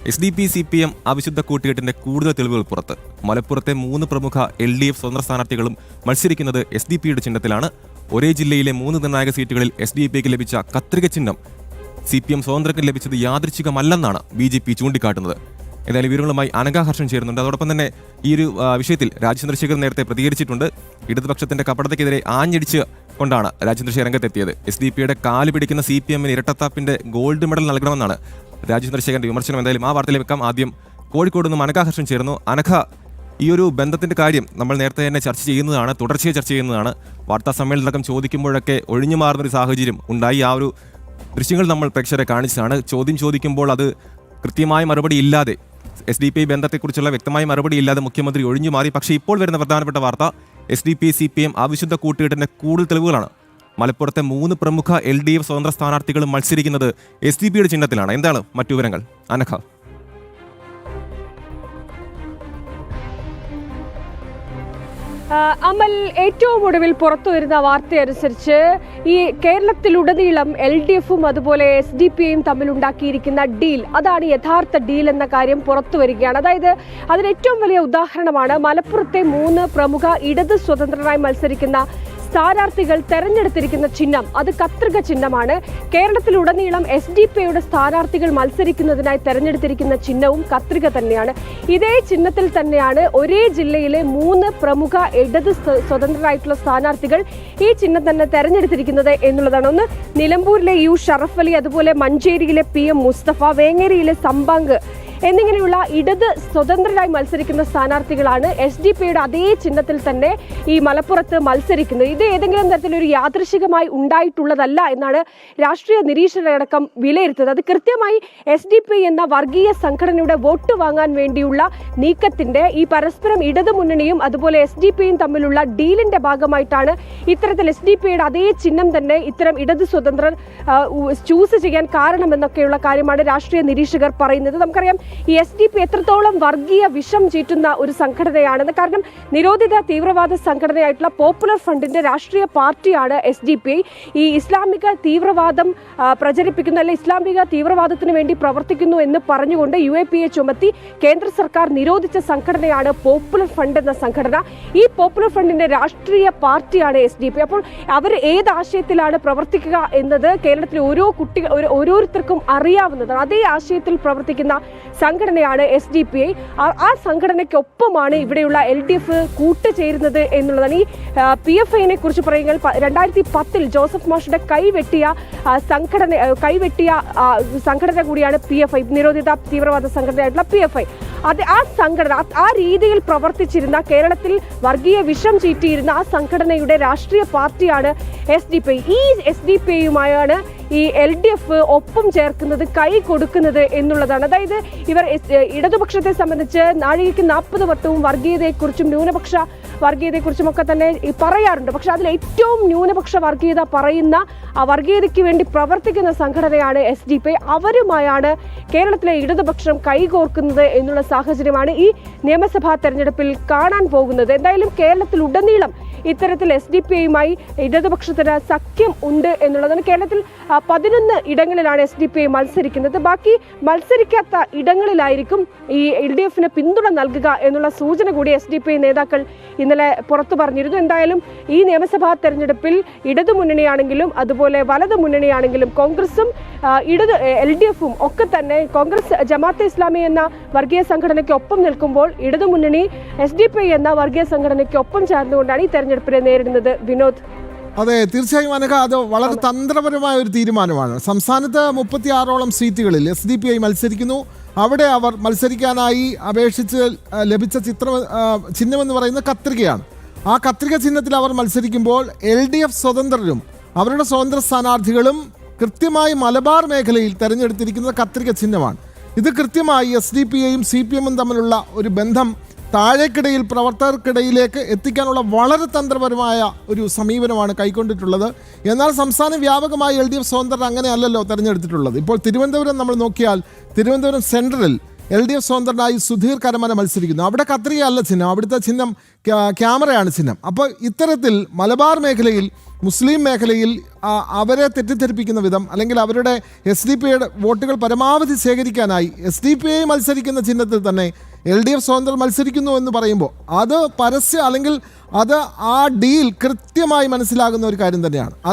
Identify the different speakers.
Speaker 1: SDP CPM അവിശുദ്ധ കൂട്ടുകെട്ടിന്റെ കൂടുതൽ തെളിവുകൾ പുറത്ത്. മലപ്പുറത്തെ 3 പ്രമുഖ LDF സ്വതന്ത്ര സ്ഥാനാർത്ഥികളും മത്സരിക്കുന്നത് SDP-യുടെ ചിഹ്നത്തിലാണ്. ഒരേ ജില്ലയിലെ 3 നിർണായക സീറ്റുകളിൽ SDP-ക്ക് ലഭിച്ച കത്രിക ചിഹ്നം CPM സ്വതന്ത്രർക്ക് ലഭിച്ചത് യാദൃച്ഛികമല്ലെന്നാണ് BJP ചൂണ്ടിക്കാട്ടുന്നത്. ഏതായാലും വിവരങ്ങളുമായി അനഘ ഹർഷൻ ചേരുന്നുണ്ട്. അതോടൊപ്പം തന്നെ ഈ ഒരു വിഷയത്തിൽ രാജചന്ദ്രശേഖർ നേരത്തെ പ്രതികരിച്ചിട്ടുണ്ട്. ഇടതുപക്ഷത്തിന്റെ കപടതയ്ക്കെതിരെ ആഞ്ഞടിച്ച് കൊണ്ടാണ് രാജചന്ദ്രശേഖർ രംഗത്തെത്തിയത്. SDP-യുടെ കാല് പിടിക്കുന്ന CPM-ന് ഇരട്ടത്താപ്പിന്റെ ഗോൾഡ് മെഡൽ നൽകണമെന്നാണ് രാജചന്ദ്രശേഖരന്റെ വിമർശനം. എന്തായാലും ആ വാർത്തയിൽ വെക്കാം. ആദ്യം കോഴിക്കോട് നിന്നും അനഘ ഹർഷൻ ചേർന്നു. അനഘ, ഈ ഒരു ബന്ധത്തിന്റെ കാര്യം നമ്മൾ നേരത്തെ തന്നെ ചർച്ച ചെയ്യുന്നതാണ്, തുടർച്ചയായി ചർച്ച ചെയ്യുന്നതാണ്. വാർത്താ സമ്മേളനത്തിലടക്കം ചോദിക്കുമ്പോഴൊക്കെ ഒഴിഞ്ഞു മാറുന്നൊരു സാഹചര്യം ഉണ്ടായി. ആ ഒരു ദൃശ്യങ്ങൾ നമ്മൾ പ്രേക്ഷകരെ കാണിച്ചതാണ്. ചോദ്യം ചോദിക്കുമ്പോൾ അത് കൃത്യമായ മറുപടി ഇല്ലാതെ, SDP ബന്ധത്തെക്കുറിച്ചുള്ള വ്യക്തമായ മറുപടി ഇല്ലാതെ മുഖ്യമന്ത്രി ഒഴിഞ്ഞു മാറി. പക്ഷേ ഇപ്പോൾ വരുന്ന പ്രധാനപ്പെട്ട വാർത്ത SDP CPM അവിശുദ്ധ കൂട്ടുകെട്ടിന്റെ കൂടുതൽ തെളിവുകളാണ്. മലപ്പുറത്തെ 3 പ്രമുഖ LDF സ്വതന്ത്ര സ്ഥാനാർത്ഥികളും മത്സരിക്കുന്നത് SDP-യുടെ ചിഹ്നത്തിലാണ്. എന്താണ് മറ്റു വിവരങ്ങൾ അനഘ?
Speaker 2: അമൽ, ഏറ്റവും ഒടുവിൽ പുറത്തു വരുന്ന വാർത്തയനുസരിച്ച് ഈ കേരളത്തിലുടനീളം LDF-ഉം അതുപോലെ SDP-യും തമ്മിലുണ്ടാക്കിയിരിക്കുന്ന ഡീൽ, അതാണ് യഥാർത്ഥ ഡീൽ എന്ന കാര്യം പുറത്തു വരികയാണ്. അതായത് അതിന് ഏറ്റവും വലിയ ഉദാഹരണമാണ് മലപ്പുറത്തെ 3 പ്രമുഖ ഇടത് സ്വതന്ത്രരായി മത്സരിക്കുന്ന സ്ഥാനാർത്ഥികൾ തെരഞ്ഞെടുത്തിരിക്കുന്ന ചിഹ്നം. അത് കത്രിക ചിഹ്നമാണ്. കേരളത്തിലുടനീളം SDP-യുടെ സ്ഥാനാർത്ഥികൾ മത്സരിക്കുന്നതിനായി തെരഞ്ഞെടുത്തിരിക്കുന്ന ചിഹ്നവും കത്രിക തന്നെയാണ്. ഇതേ ചിഹ്നത്തിൽ തന്നെയാണ് ഒരേ ജില്ലയിലെ 3 പ്രമുഖ ഇടത് സ്വതന്ത്രരായിട്ടുള്ള സ്ഥാനാർത്ഥികൾ ഈ ചിഹ്നം തന്നെ തെരഞ്ഞെടുത്തിരിക്കുന്നത് എന്നുള്ളതാണ്. ഒന്ന് നിലമ്പൂരിലെ U ഷറഫ് അലി, അതുപോലെ മഞ്ചേരിയിലെ PM മുസ്തഫ, വേങ്ങരയിലെ സംബാങ്ക് എന്നിങ്ങനെയുള്ള ഇടത് സ്വതന്ത്രരായി മത്സരിക്കുന്ന സ്ഥാനാർത്ഥികളാണ് SDP-യുടെ അതേ ചിഹ്നത്തിൽ തന്നെ ഈ മലപ്പുറത്ത് മത്സരിക്കുന്നത്. ഇത് ഏതെങ്കിലും തരത്തിലൊരു യാദൃശികമായി ഉണ്ടായിട്ടുള്ളതല്ല എന്നാണ് രാഷ്ട്രീയ നിരീക്ഷകരടക്കം വിലയിരുത്തുന്നത്. അത് കൃത്യമായി SDP എന്ന വർഗീയ സംഘടനയുടെ വോട്ട് വാങ്ങാൻ വേണ്ടിയുള്ള നീക്കത്തിന്റെ, ഈ പരസ്പരം ഇടതു മുന്നണിയും അതുപോലെ SDP-യും തമ്മിലുള്ള ഡീലിന്റെ ഭാഗമായിട്ടാണ് ഇത്തരത്തിൽ SDP-യുടെ അതേ ചിഹ്നം തന്നെ ഇത്തരം ഇടത് സ്വതന്ത്രർ ചൂസ് ചെയ്യാൻ കാരണമെന്നൊക്കെയുള്ള കാര്യമാണ് രാഷ്ട്രീയ നിരീക്ഷകർ പറയുന്നത്. നമുക്കറിയാം ഈ SDP എത്രത്തോളം വർഗീയ വിഷം ചീറ്റുന്ന ഒരു സംഘടനയാണെന്ന്. കാരണം നിരോധിത തീവ്രവാദ സംഘടനയായിട്ടുള്ള പോപ്പുലർ ഫ്രണ്ടിന്റെ രാഷ്ട്രീയ പാർട്ടിയാണ് SDP. ഈ ഇസ്ലാമിക തീവ്രവാദം പ്രചരിപ്പിക്കുന്ന, അല്ലെ ഇസ്ലാമിക തീവ്രവാദത്തിന് വേണ്ടി പ്രവർത്തിക്കുന്നു എന്ന് പറഞ്ഞുകൊണ്ട് UAPA ചുമത്തി കേന്ദ്ര സർക്കാർ നിരോധിച്ച സംഘടനയാണ് പോപ്പുലർ ഫ്രണ്ട് എന്ന സംഘടന. ഈ പോപ്പുലർ ഫ്രണ്ടിന്റെ രാഷ്ട്രീയ പാർട്ടിയാണ് SDP. അപ്പോൾ അവർ ഏത് ആശയത്തിലാണ് പ്രവർത്തിക്കുക എന്നത് കേരളത്തിലെ ഓരോരുത്തർക്കും അറിയാവുന്നതാണ്. അതേ ആശയത്തിൽ പ്രവർത്തിക്കുന്ന സംഘടനയാണ് SDP. ആ സംഘടനയ്ക്കൊപ്പമാണ് ഇവിടെയുള്ള LDF കൂട്ടുചേരുന്നത് എന്നുള്ളതാണ്. ഈ PFI-നെ കുറിച്ച് പറയുമ്പോൾ 2010 ജോസഫ് മാഷിന്റെ കൈവെട്ടിയ സംഘടന കൂടിയാണ് PFI, നിരോധിത തീവ്രവാദ സംഘടനയായിട്ടുള്ള PFI. ആ സംഘടന ആ രീതിയിൽ പ്രവർത്തിച്ചിരുന്ന, കേരളത്തിൽ വർഗീയ വിഷം ചീറ്റിയിരുന്ന ആ സംഘടനയുടെ രാഷ്ട്രീയ പാർട്ടിയാണ് SDP. ഈ SDP-യുമായാണ് ഈ LDF ഒപ്പം ചേർക്കുന്നത്, കൈ കൊടുക്കുന്നത് എന്നുള്ളതാണ്. അതായത് ഇവർ ഇടതുപക്ഷത്തെ സംബന്ധിച്ച് നാഴികയ്ക്ക് 40 വട്ടവും വർഗീയതയെക്കുറിച്ചും ന്യൂനപക്ഷ വർഗീയതയെക്കുറിച്ചും ഒക്കെ തന്നെ പറയാറുണ്ട്. പക്ഷെ അതിൽ ഏറ്റവും ന്യൂനപക്ഷ വർഗീയത പറയുന്ന, ആ വർഗീയതയ്ക്ക് വേണ്ടി പ്രവർത്തിക്കുന്ന സംഘടനയാണ് SDP. അവരുമായാണ് കേരളത്തിലെ ഇടതുപക്ഷം കൈകോർക്കുന്നത് എന്നുള്ള സാഹചര്യമാണ് ഈ നിയമസഭാ തെരഞ്ഞെടുപ്പിൽ കാണാൻ പോകുന്നത്. എന്തായാലും കേരളത്തിലുടനീളം ഇത്തരത്തിൽ SDP-യുമായി ഇടതുപക്ഷത്തിന് സഖ്യം ഉണ്ട് എന്നുള്ളതാണ്. കേരളത്തിൽ 11 ഇടങ്ങളിലാണ് SDP മത്സരിക്കുന്നത്. ബാക്കി മത്സരിക്കാത്ത ഇടങ്ങളിലായിരിക്കും ഈ LDF-ന് പിന്തുണ നൽകുക എന്നുള്ള സൂചന കൂടി SDP നേതാക്കൾ ഇന്നലെ പുറത്തു പറഞ്ഞിരുന്നു. എന്തായാലും ഈ നിയമസഭാ തെരഞ്ഞെടുപ്പിൽ ഇടതു മുന്നണിയാണെങ്കിലും അതുപോലെ വലതു മുന്നണിയാണെങ്കിലും കോൺഗ്രസും LDF-ഉം ഒക്കെ തന്നെ കോൺഗ്രസ് ജമാഅത്തെ ഇസ്ലാമി എന്ന വർഗീയ സംഘടനയ്ക്ക് ഒപ്പം നിൽക്കുമ്പോൾ ഇടതു മുന്നണി SDP എന്ന വർഗീയ സംഘടനയ്ക്ക് ഒപ്പം ചേർന്നുകൊണ്ടാണ് ഈ തെരഞ്ഞെടുപ്പിനെ നേരിടുന്നത്. വിനോദ്.
Speaker 3: അതെ, തീർച്ചയായും അനഘ, അത് വളരെ തന്ത്രപരമായ ഒരു തീരുമാനമാണ്. സംസ്ഥാനത്ത് 36ഓളം സീറ്റുകളിൽ SDP മത്സരിക്കുന്നു. അവിടെ അവർ മത്സരിക്കാനായി അപേക്ഷിച്ച് ലഭിച്ച ചിഹ്നമെന്ന് പറയുന്നത് കത്രികയാണ്. ആ കത്രിക ചിഹ്നത്തിൽ അവർ മത്സരിക്കുമ്പോൾ LDF സ്വതന്ത്രരും അവരുടെ സ്വതന്ത്ര സ്ഥാനാർത്ഥികളും കൃത്യമായി മലബാർ മേഖലയിൽ തെരഞ്ഞെടുത്തിരിക്കുന്നത് കത്രിക ചിഹ്നമാണ്. ഇത് കൃത്യമായി SDP-യും CPM-ഉം തമ്മിലുള്ള ഒരു ബന്ധം താഴേക്കിടയിൽ പ്രവർത്തകർക്കിടയിലേക്ക് എത്തിക്കാനുള്ള വളരെ തന്ത്രപരമായ ഒരു സമീപനമാണ് കൈക്കൊണ്ടിട്ടുള്ളത്. എന്നാൽ സംസ്ഥാന വ്യാപകമായി LDF സ്വതന്ത്രർ അങ്ങനെയല്ലല്ലോ തെരഞ്ഞെടുത്തിട്ടുള്ളത്. ഇപ്പോൾ തിരുവനന്തപുരം നമ്മൾ നോക്കിയാൽ തിരുവനന്തപുരം സെൻട്രലിൽ LDF സ്വതന്ത്രനായി സുധീർ കരമന മത്സരിക്കുന്നു. അവിടെ കത്രിക അല്ല ചിഹ്നം, അവിടുത്തെ ചിഹ്നം ക്യാമറയാണ് ചിഹ്നം. അപ്പോൾ ഇത്തരത്തിൽ മലബാർ മേഖലയിൽ, മുസ്ലിം മേഖലയിൽ അവരെ തെറ്റിദ്ധരിപ്പിക്കുന്ന വിധം, അല്ലെങ്കിൽ അവരുടെ SDP വോട്ടുകൾ പരമാവധി ശേഖരിക്കാനായി SDP മത്സരിക്കുന്ന ചിഹ്നത്തിൽ തന്നെ LDF സ്വതന്ത്രർ മത്സരിക്കുന്നു എന്ന് പറയുമ്പോൾ അത് പരസ്യം, അല്ലെങ്കിൽ അത് ആ ഡീൽ കൃത്യമായി മനസ്സിലാകുന്ന ഒരു കാര്യം തന്നെയാണ്.